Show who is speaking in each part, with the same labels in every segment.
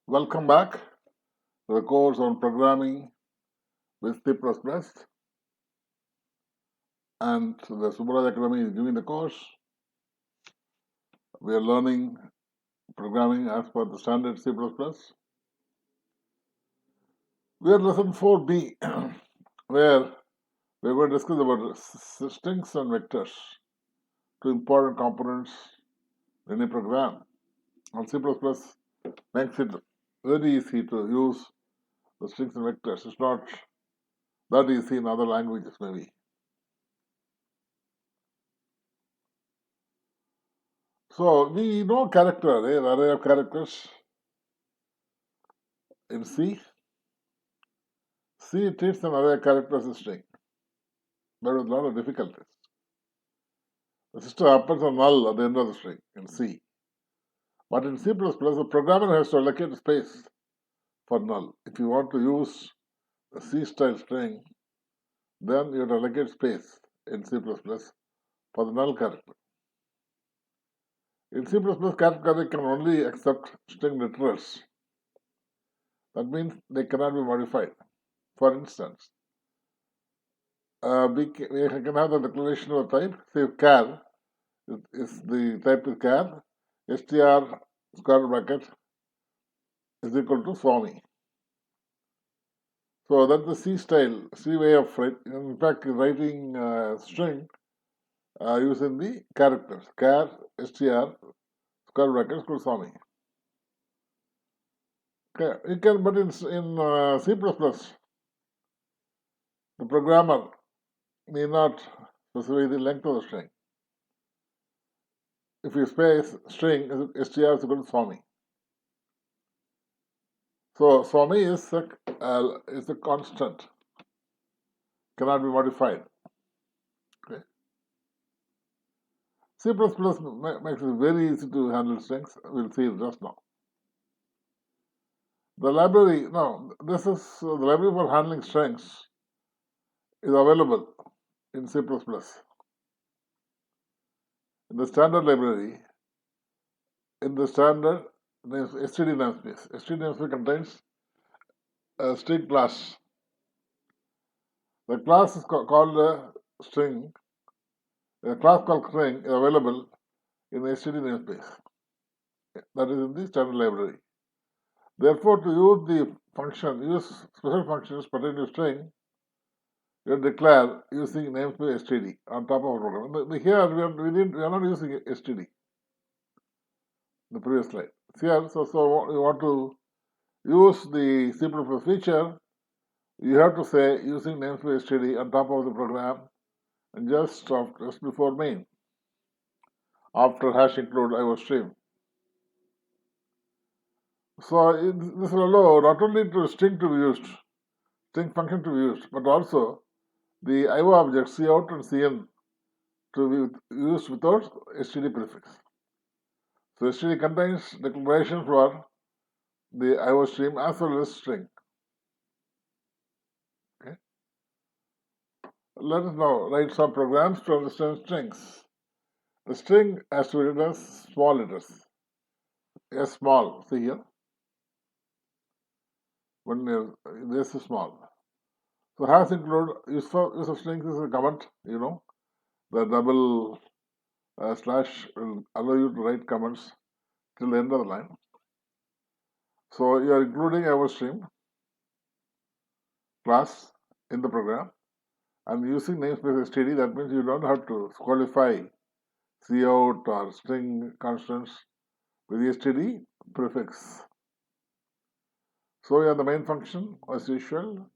Speaker 1: Welcome back to the course on programming with C++, and the Subraj Academy is giving the course. We are learning programming as per the standard C++. We are lesson 4b, where we are going to discuss about strings and vectors, two important components in a program. And C++ makes it very easy to use the strings and vectors. It's not that easy in other languages, maybe. So we know character, array of characters in C. C treats an array of characters as string, but with a lot of difficulties. The system happens on null at the end of the string in C. But in C++, the programmer has to allocate space for null. If you want to use a C-style string, then you have to allocate space in C++ for the null character. In C++, character array can only accept string literals. That means they cannot be modified. For instance, we can have the declaration of a type, say char, is the type is char, str square bracket is equal to Swami. So that's the C style, C way of writing. In fact, writing string using the characters, char, str square bracket is called Swami. Okay, you can, but in C++, the programmer may not specify the length of the string. If you space string, str is equal to Swami. So Swami is a constant, cannot be modified. Okay. C++ makes it very easy to handle strings. We'll see it just now. The library, no, this is the library for handling strings is available in C++. In the standard library, in the standard std namespace. Std namespace contains a string class. The class is called a string. A class called string is available in the std namespace. That is in the standard library. Therefore, to use the function, use special functions pertaining to string, you declare using namespace std on top of a program. Here we are not using std. The previous slide. Here, so you want to use the C++ feature, you have to say using namespace std on top of the program, and just before main, after hash include iostream. So this will allow not only to string to be used, string function to be used, but also the IO objects cout and cin to be used without std prefix. So std contains declaration for the IO stream as well as string. Okay. Let us now write some programs to understand strings. The string has to be written as small letters. S small, see here. When this is small. So has include use of strings is a comment, the double slash will allow you to write comments till the end of the line. So you are including our stream class in the program and using namespace std. That means you don't have to qualify cout or string constants with the std prefix. So you have the main function as usual,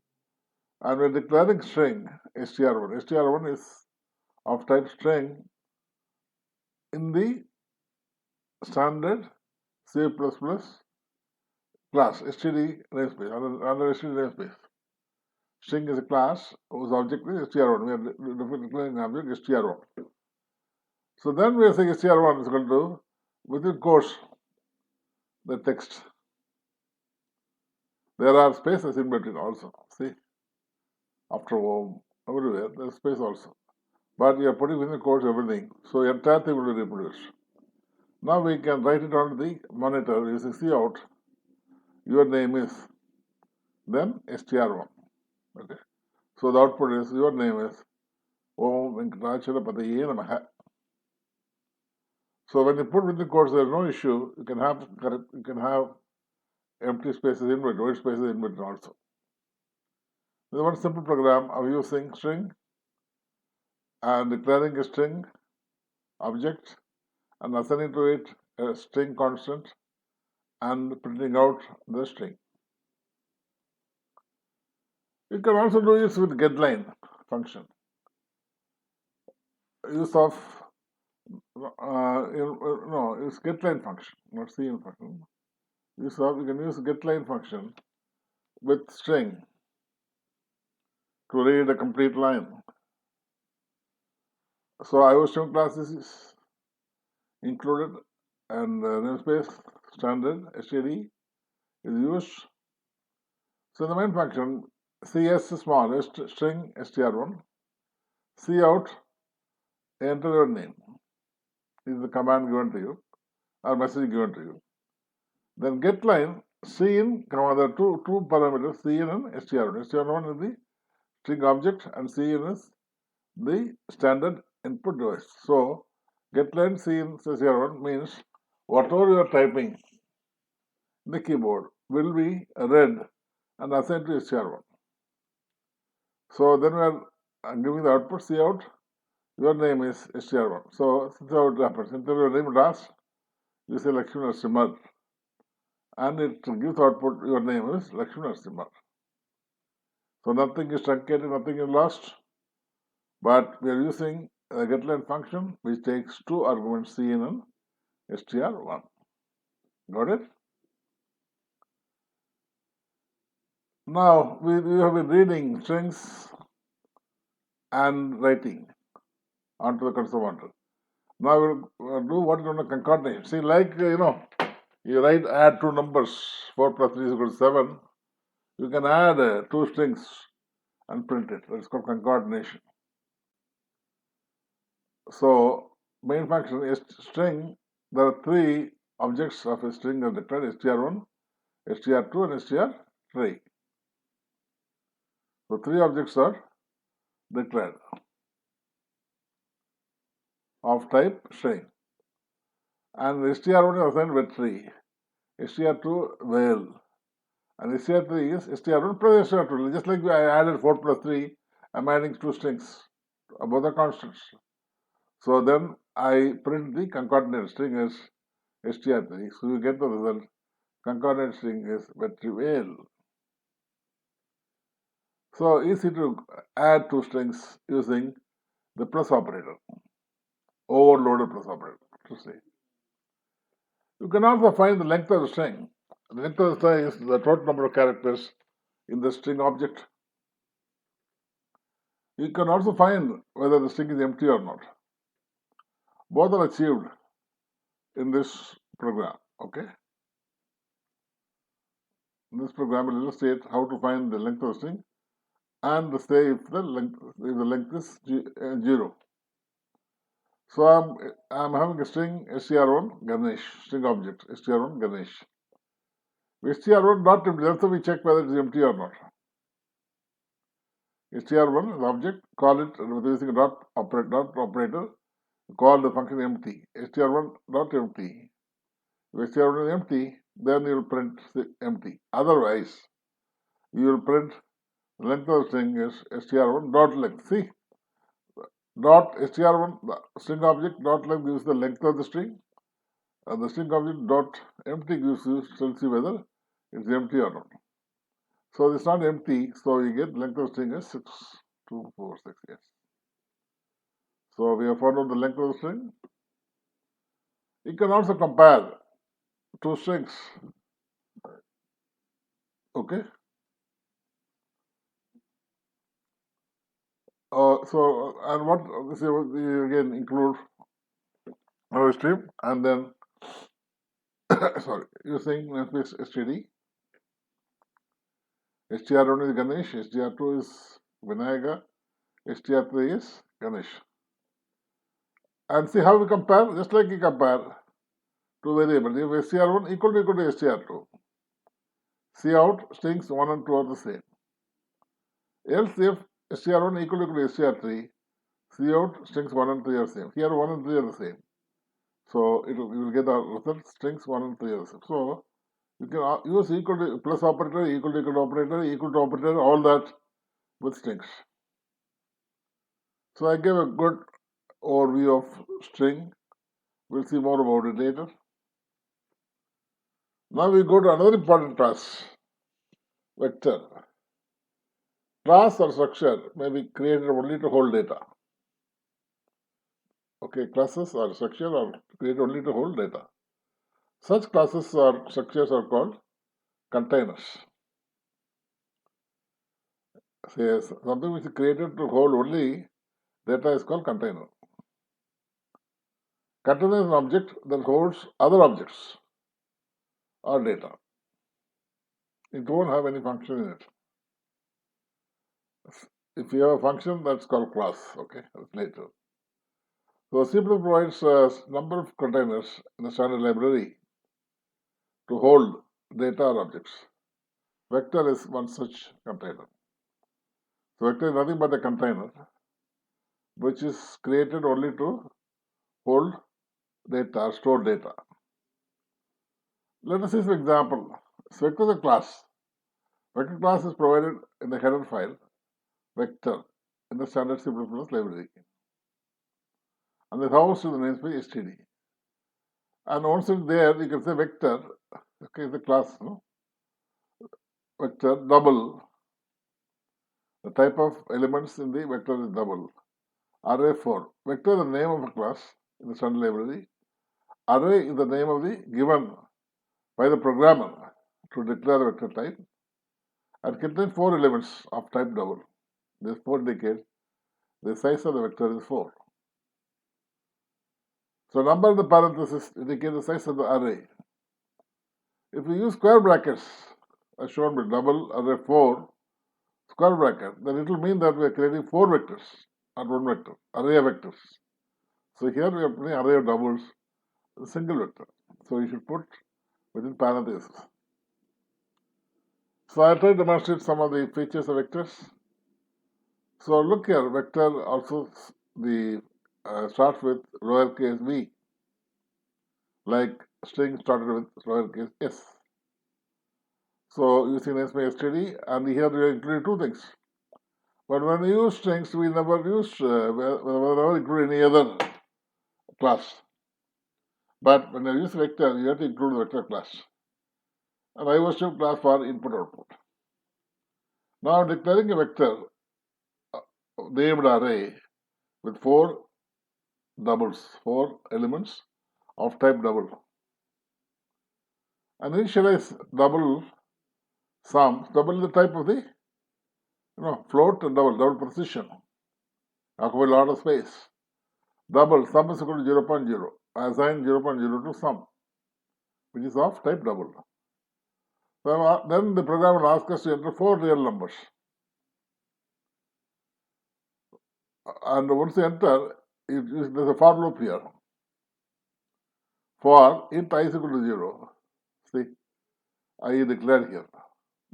Speaker 1: and we're declaring string str1. Str1 is of type string in the standard C++ class std namespace under std namespace. String is a class whose object is str1. We are declaring an object str1. So then we are saying str1 is equal to within quotes the text. There are spaces in between also. See, after home, everywhere there's space also. But you are putting within quotes everything. So the entire thing will be reproduced. Now we can write it on the monitor using cout. your name is, then str1. Okay. So the output is your name is Om Venkatachara Padaye Namaha. So when you put within quotes, there is no issue. You can have empty spaces in between, void spaces in between also. There's one simple program of using string and declaring a string object and assigning to it a string constant and printing out the string. You can also do this with getLine function. Use of it's getLine function, not cin function. You can use getLine function with string to read a complete line. So IOString class is included, and namespace standard std is used. So the main function cs small string str1, cout enter your name is the command given to you or message given to you. Then getLine cin, the two parameters cin and str1. str1 is the string object and cin is the standard input device. So getLine cin str1 means whatever you are typing in the keyboard will be read and assigned to str1. So then we are giving the output cout. Your name is str1. So this is how it happens. Until your name is you say Lakshmi Narasimha, and it gives output your name is Lakshmi Narasimha. So nothing is truncated, nothing is lost, but we are using a getLine function which takes two arguments cin and str1. Got it? Now we have been reading strings and writing onto the console model. Now we'll do what is known as concatenation. See, like you write add two numbers, 4 plus 3 is equal to 7. You can add two strings and print it. That's called concatenation. So main function is string. There are three objects of a string are declared: str1, str2, and str3. So three objects are declared of type string, and str1 is assigned with 3, str2 val, and str3 is str1 plus str2. Just like I added 4 plus 3, I'm adding two strings, both are constants. So then I print the concatenated string as str3. So you get the result. Concatenated string is val. So easy to add two strings using the plus operator, overloaded plus operator to say. You can also find the length of the string. The length of the string is the total number of characters in the string object. You can also find whether the string is empty or not. Both are achieved in this program. Okay. In this program will illustrate how to find the length of the string and say if the length is 0. So I'm having a string str1 Ganesh, string object str1 Ganesh. str1 dot empty. Also we check whether it is empty or not. str1 is object. Call it with using a dot operator. Call the function empty. str1 dot empty. If str1 is empty, then you will print empty. Otherwise, you will print the length of the string is str1 dot length. See, dot str1 the string object dot length gives the length of the string. And the string object dot empty gives you tells you whether it's empty or not. So it's not empty, so you get length of the string is 6, 2, 4, 6. Yes. So we have found out the length of the string. You can also compare two strings. Okay. So and what this again include our stream and then sorry using namespace std. str1 is Ganesh, str2 is Vinayaka, str3 is Ganesh. And see how we compare, just like we compare two variables. If str1 equal to str2, See out strings 1 and 2 are the same. Else if str1 equal to str3, see out strings 1 and 3 are same. Here 1 and 3 are the same. So you will get the result strings 1 and 3 are the same. So you can use equal to plus operator, equal to operator, all that with strings. So I gave a good overview of string. We'll see more about it later. Now we go to another important class, vector. Class or structure may be created only to hold data. Okay, classes or structure are created only to hold data. Such classes or structures are called containers. Say something which is created to hold only data is called container. Container is an object that holds other objects or data. It won't have any function in it. If you have a function, that's called class. Okay, that's later. So C++ provides a number of containers in the standard library to hold data or objects. Vector is one such container. So vector is nothing but a container which is created only to hold data or store data. Let us see some example. So vector is a class. Vector class is provided in the header file vector in the standard C++ library. And the host is the namespace std. And once it's there, you can say vector, okay, the class, no? Vector double. The type of elements in the vector is double. Array4. Vector is the name of a class in the standard library. Array is the name of the given by the programmer to declare the vector type and contains 4 elements of type double. This 4 indicates the size of the vector is 4. So number in the parenthesis indicates the size of the array. If we use square brackets, as shown by double array 4, square bracket, then it will mean that we are creating 4 vectors, not 1 vector, array of vectors. So here we are putting array of doubles, a single vector. So you should put within parentheses. So I'll try to demonstrate some of the features of vectors. So look here, vector also the starts with lowercase v, like string started with lowercase s. So using namespace std, and here we are including 2 things. But when we use strings, we never include any other class. But when you use vector, you have to include the vector class. And I was to class for input output. Now declaring a vector named array with 4 doubles, 4 elements of type double. And initialize double sum, double is the type of the float and double precision. Occupy a lot of space. Double sum is equal to 0.0. Assign 0.0 to sum, which is of type double. So then the program will ask us to enter 4 real numbers. And once you enter, there's a for loop here. For int I is equal to 0. See, I is declared here,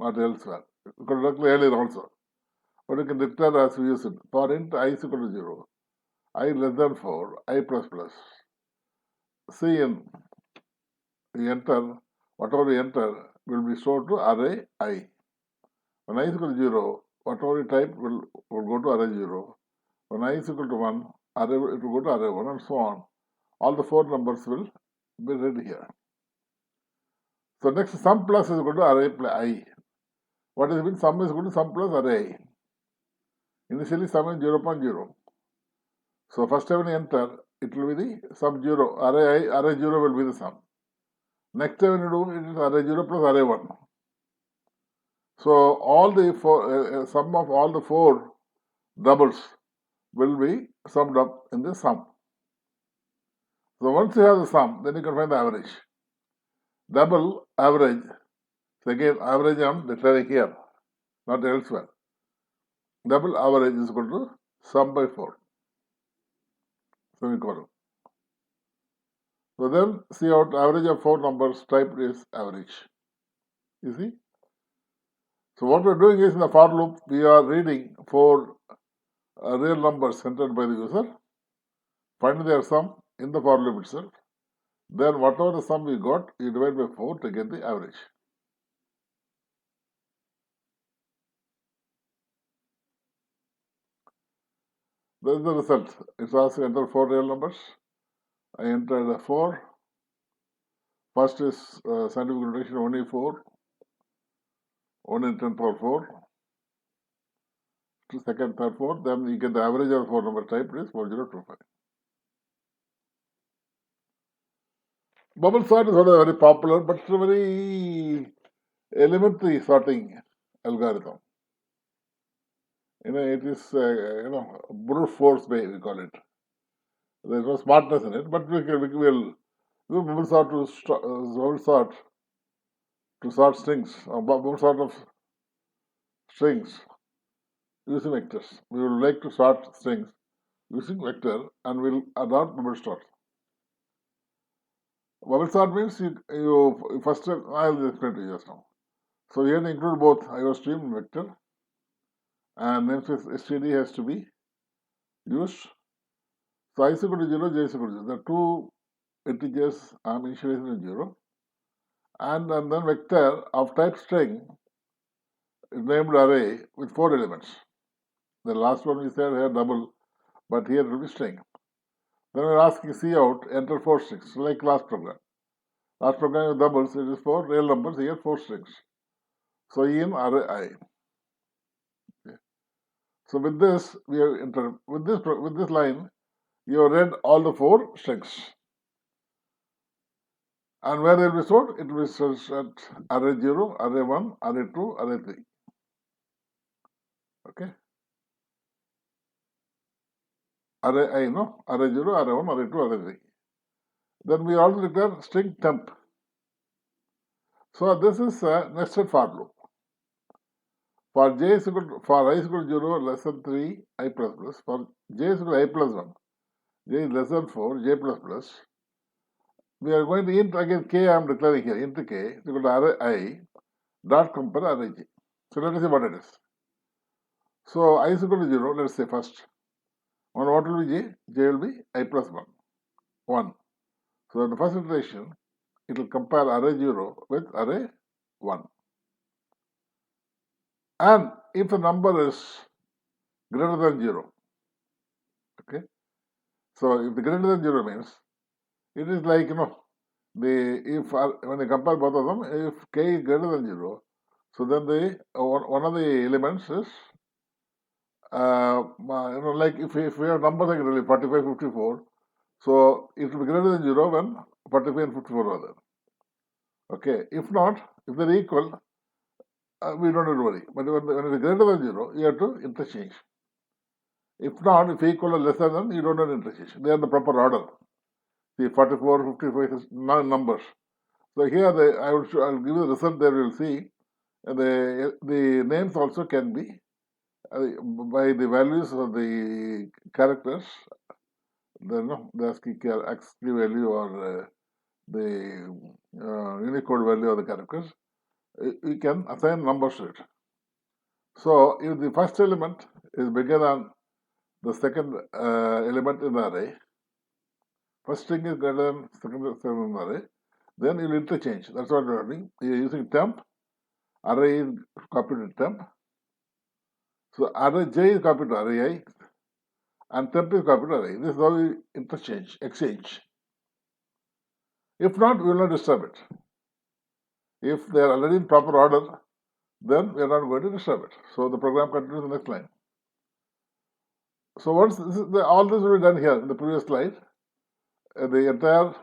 Speaker 1: not elsewhere. You could declare earlier also. But you can declare as we use it. For int I is equal to 0. I less than 4, I plus plus. Cin, we enter, whatever we enter will be stored to array I. When I is equal to 0, whatever we type will go to array 0. When I is equal to 1, it will go to array 1 and so on. All the 4 numbers will be read here. So next sum plus is equal to array I. What is mean? Sum is equal to sum plus array. Initially sum is 0.0. So first time when you enter, it will be the sum 0. Array 0 will be the sum. Next time when you do, it is array 0 plus array 1. So all the sum of all the 4 doubles will be summed up in the sum. So once you have the sum, then you can find the average. Double average. So again, average I am declaring here, not elsewhere. Double average is equal to sum by 4. Semicolon. So then see out average of 4 numbers typed is average. You see? So what we're doing is in the for loop, we are reading for real numbers entered by the user, finding their sum in the for loop itself. Then whatever the sum we got, you divide by 4 to get the average. This is the result. It's asking enter 4 real numbers. I entered 4. First is scientific notation 1e4, 1 in 10 power 4. To second, third, fourth. Then you get the average of 4 number type is 4025. Bubble sort is not a very popular but it's a very elementary sorting algorithm. It is brute force way we call it. There's no smartness in it, but we will bubble sort to sort strings, bubble sort of strings using vectors. We would like to sort strings using vector and we'll adopt bubble sort. Bubble sort means you first I'll explain to you just now. So here they include both IO stream and vector, and namespace std has to be used. So I is equal to 0, j is equal to 0. The two integers are initialized in 0, and then vector of type string is named array with 4 elements. The last one we said here double, but here it will be string. Then we're asking cout enter 4 strings, like last program. Last program with doubles, it is 4 real numbers, here 4 strings. So in array I. Okay. So with this, we have entered with this line, you have read all the 4 strings. And where they will be stored? It will be stored at array 0, array 1, array 2, array 3. Okay. Array I, no? Array 0, array 1, array 2, array 3. Then we also declare string temp. So this is a nested for loop. For j is equal to, for I is equal to 0, less than 3, I plus plus. For j is equal to I plus 1, j is less than 4, j plus plus. We are going to int again k I am declaring here, int k is equal to array I dot compare array j. So let us see what it is. So I is equal to 0, let us say first. And what will be j? J will be I plus 1. So in the first iteration, it will compare array 0 with array 1. And if the number is greater than 0, okay, so if the greater than 0 means, it is like, when you compare both of them, if k is greater than 0, so then one of the elements is, like if we have numbers like really 45, 54, so it will be greater than 0 when 45 and 54 are there. Okay, if not, if they're equal, we don't have to worry. But when it is greater than 0, you have to interchange. If not, if equal or lesser than, you don't have to interchange. They are the proper order. See, 44, 55 is numbers. So here I'll give you the result there. You'll see the names also can be by the values of the characters. The ASCII value or the Unicode value of the characters. We can assign numbers to it. So if the first element is bigger than the second element in the array, first string is greater than second in the array, then you will interchange. That's what we're doing. We are using temp. Array is copied to temp. So array j is copied to array I, and temp is copied to array. This is how we exchange. If not, we will not disturb it. If they are already in proper order, then we are not going to disturb it. So the program continues in the next line. So once all this will be done here in the previous slide, the entire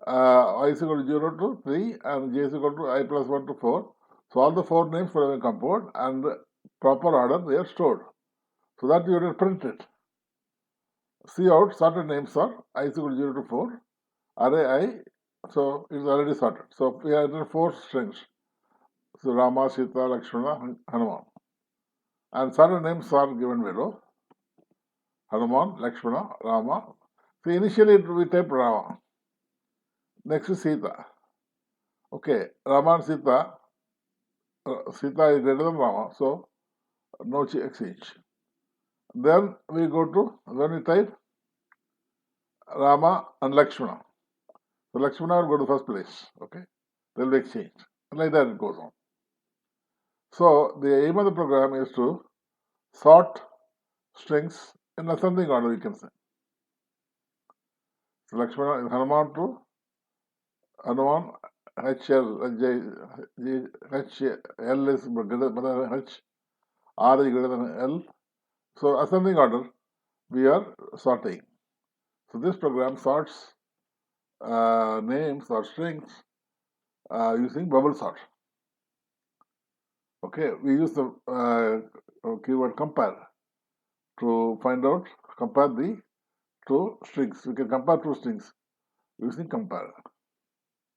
Speaker 1: I is equal to 0 to 3 and j is equal to I plus 1 to 4. So all the 4 names will have been composed and proper order they are stored. So that you will print it. Cout sorted names are I is equal to 0 to 4, array I, so it is already sorted. So we have 4 strings. So Rama, Sita, Lakshmana, Hanuman. And sorted names are given below. Hanuman, Lakshmana, Rama. So initially we type Rama. Next is Sita. Okay, Rama and Sita Sita is greater than Rama, so no exchange. Then we go to, when we type Rama and Lakshmana. So Lakshmana will go to first place, okay? They'll be exchanged. And like that it goes on. So the aim of the program is to sort strings in ascending order, you can say. So Lakshmana is Hanuman to Hanuman, HL, L is greater than H, R is greater than L. So ascending order, we are sorting. So this program sorts names or strings using bubble sort. Okay, we use the keyword compare to compare the two strings. We can compare two strings using compare,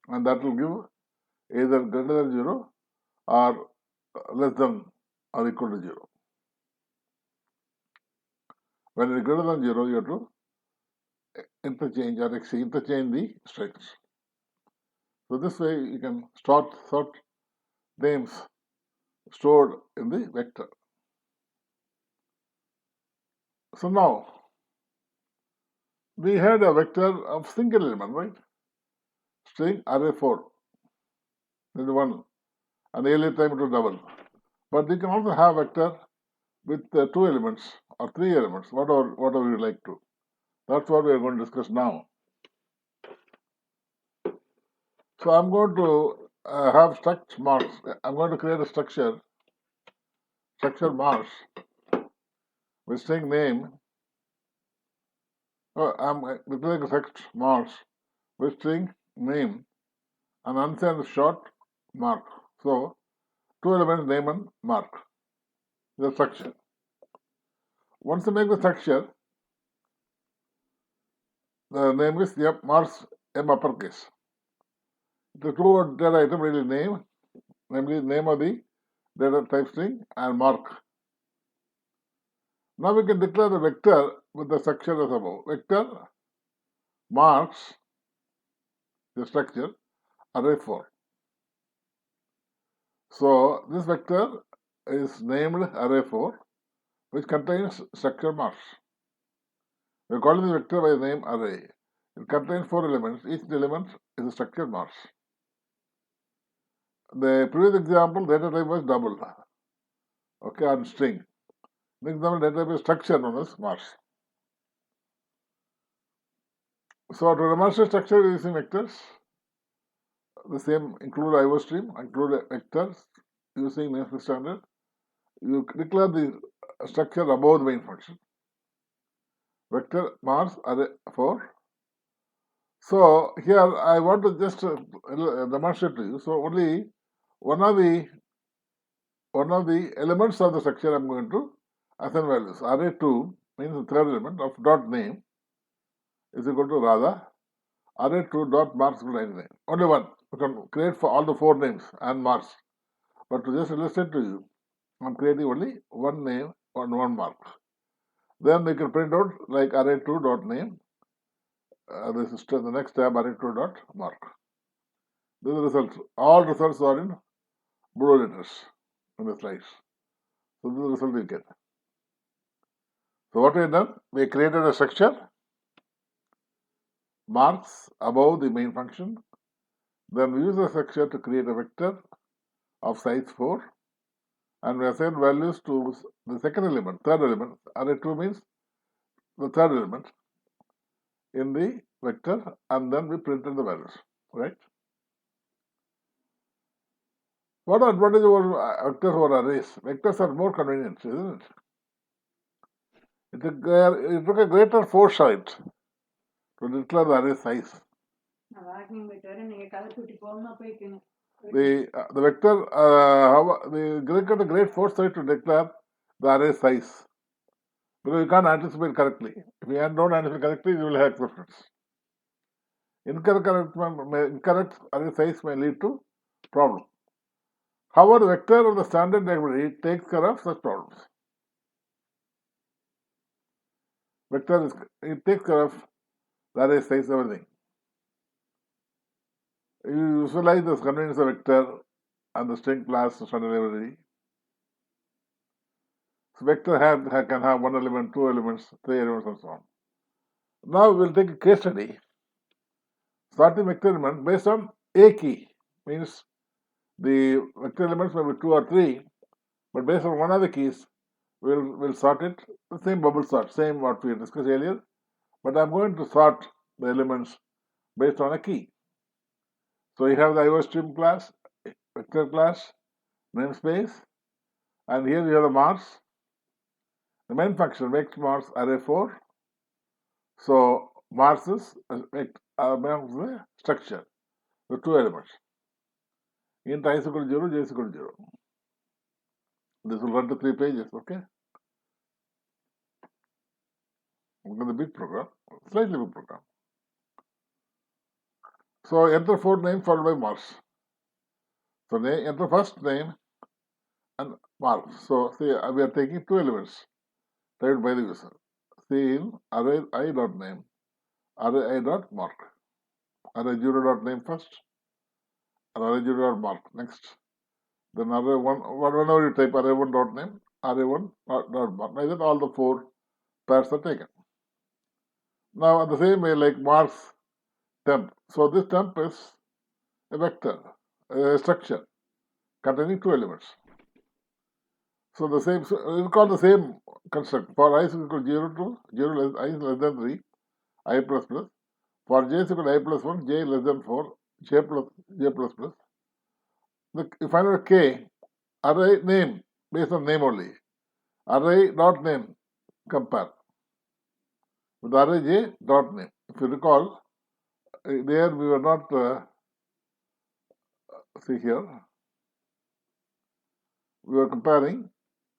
Speaker 1: and that will give either greater than 0 or less than or equal to 0. When it is greater than 0, you have to interchange the strings. So this way you can sort names stored in the vector. So now we had a vector of single element, right? String array 4. This is one, and earlier time it was double. But we can also have vector with 2 elements or 3 elements, whatever you like to. That's what we are going to discuss now. So I'm going to have struct marks. I'm going to create a structure marks with string name. I'm declaring a struct marks with string name and unsigned short mark. So 2 elements, name and mark. The structure. Once you make the structure, the name is marks M uppercase. The two data item really name, namely name of the data type string and mark. Now we can declare the vector with the structure as above. Vector marks the structure array 4. So this vector is named array 4, which contains structure marks. We are calling the vector by the name array. It contains 4 elements. Each element is a structure marks. The previous example, data type was double, okay, on string. Next example, data type is structure known as marks. So to demonstrate structure using vectors, the same include IO stream, include vectors using namespace standard. You declare the structure above the main function. Vector marks array 4. So here I want to just demonstrate to you. So only one of the elements of the structure I'm going to assign values. Array 2 means the third element of dot name is equal to Radha. Array 2 dot marks equal to 99. Only one. You can create for all the 4 names and marks. But to just illustrate to you, I'm creating only one name and one mark. Then we can print out like array 2 dot name. This is the next tab, array 2 dot mark. This is the result. All results are in blue letters in the slides. So this is the result we get. So what we have done, we created a structure, marks above the main function. Then we use the structure to create a vector of size 4. And we assign values to the second element, third element. Array 2 means the third element in the vector, and then we printed the values, right? What advantage over vectors over arrays? Vectors are more convenient, isn't it? It took a greater foresight to declare the array size. The vector, they get a great foresight to declare the array size. Because you can't anticipate correctly. If you don't anticipate correctly, you will have exceptions. Incorrect array size may lead to problem. However, the vector of the standard library takes care of such problems. It takes care of the array size, everything. You visualize the convenience of vector, and the string class standard library. So vector can have one element, two elements, three elements, and so on. Now we'll take a case study. Sorting vector element based on a key means the vector elements may be two or three, but based on one of the keys, we'll sort it the same bubble sort, same what we discussed earlier. But I'm going to sort the elements based on a key. So you have the IOStream class, vector class, namespace, and here you have the marks. The main function makes marks array 4. So marks is the structure, the two elements. Int I is equal to 0, j is equal to 0. This will run to 3 pages, okay? Look at the big program, slightly big program. So enter 4 name followed by marks. So enter first name and marks. So see, we are taking two elements typed by the user. See in array I dot name, array I dot mark, array 0 dot name first, and array 0 dot mark next. Then array 1, whenever you type array 1 dot name, array 1 dot mark. Like that, all the 4 pairs are taken. Now, the same way, like marks temp. So this temp is a vector, a structure containing two elements. So the same, so we call the same construct. For I is equal to 0 to 0 I is less than 3, I plus plus. For j is equal to I plus 1, j less than 4, j plus plus. You find out k, array name based on name only. Array dot name compare with array j dot name. If you recall, there we were not see here. We were comparing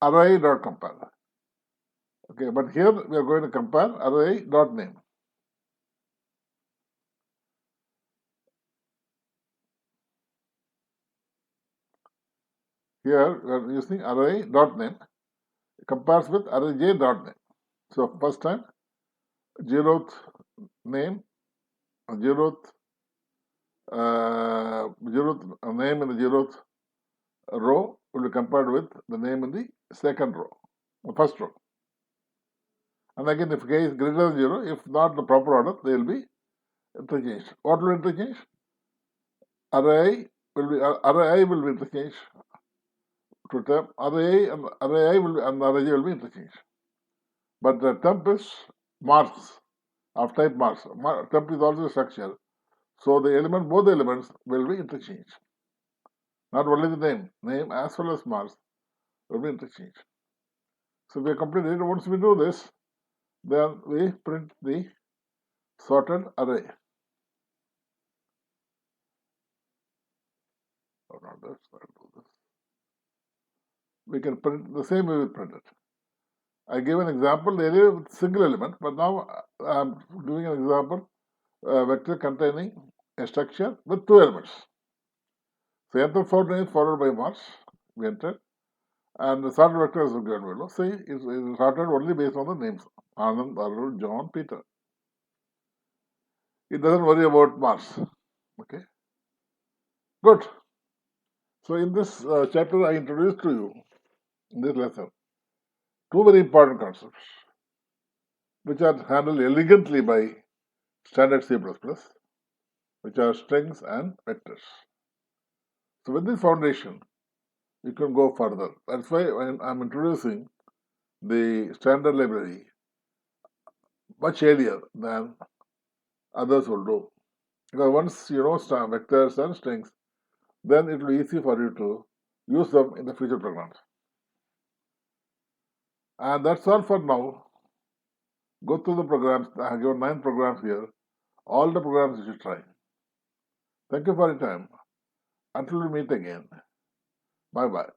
Speaker 1: array dot compare. Okay, but here we are going to compare array dot name. Here we are using array dot name compares with array j dot name. So first time 0th name, 0th name in the 0th row will be compared with the name in the second row, the first row. And again, if k is greater than 0, if not the proper order, they will be interchanged. What will interchange? Array I will be interchanged to temp. Array I will be, and array j will be interchanged. But the temp is marks of type marks. Temp is also a structure. So both the elements will be interchanged. Not only the name as well as marks will be interchanged. So we are completed. Once we do this, then we print the sorted array. Oh, not this, I'll do this. We can print the same way we print it. I gave an example earlier with single element, but now I'm doing an example vector containing a structure with two elements. So enter 4 names followed by marks. We entered. And the sorted vector is given below. See, it's sorted only based on the names. Anand, Arul, John, Peter. It doesn't worry about marks. Okay. Good. So in this chapter, I introduced to you, in this lesson, two very important concepts, which are handled elegantly by standard C++, which are strings and vectors. So with this foundation, you can go further. That's why I'm introducing the standard library much earlier than others will do. Because once you know vectors and strings, then it will be easy for you to use them in the future programs. And that's all for now. Go through the programs. I have given 9 programs here. All the programs you should try. Thank you for your time. Until we meet again. Bye-bye.